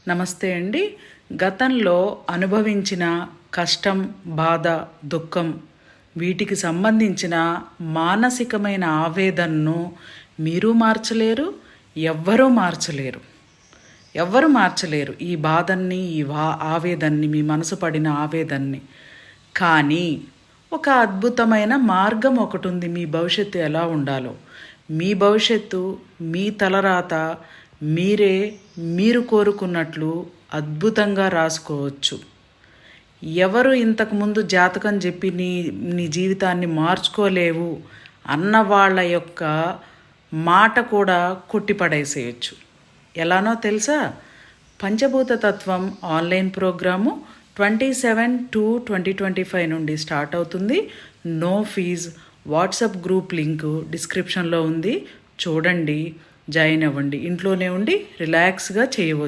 నమస్తే అండి. గతంలో అనుభవించిన కష్టం, బాధ, దుఃఖం వీటికి సంబంధించిన మానసికమైన ఆవేదనను మీరు మార్చలేరు, ఎవ్వరూ మార్చలేరు. ఎవ్వరు మార్చలేరు ఈ బాధల్ని, ఆవేదనని, మీ మనసు పడిన ఆవేదనని. కానీ ఒక అద్భుతమైన మార్గం ఒకటి ఉంది మీ భవిష్యత్తు ఎలా ఉండాలో. మీ భవిష్యత్తు, మీ తలరాత మీరు కోరుకున్నట్లు అద్భుతంగా రాసుకోవచ్చు. ఎవరు ఇంతకుముందు జాతకం చెప్పి నీ జీవితాన్ని మార్చుకోలేవు అన్న వాళ్ళ యొక్క మాట కూడా కొట్టిపడేసేయచ్చు. ఎలానో తెలుసా? పంచభూత తత్వం ఆన్లైన్ ప్రోగ్రాము 27/2/2025 నుండి స్టార్ట్ అవుతుంది. No fees. WhatsApp group link డిస్క్రిప్షన్లో ఉంది, చూడండి, జాయిన్ అవ్వండి. ఇంట్లోనే ఉండి రిలాక్స్గా చేయవచ్చు.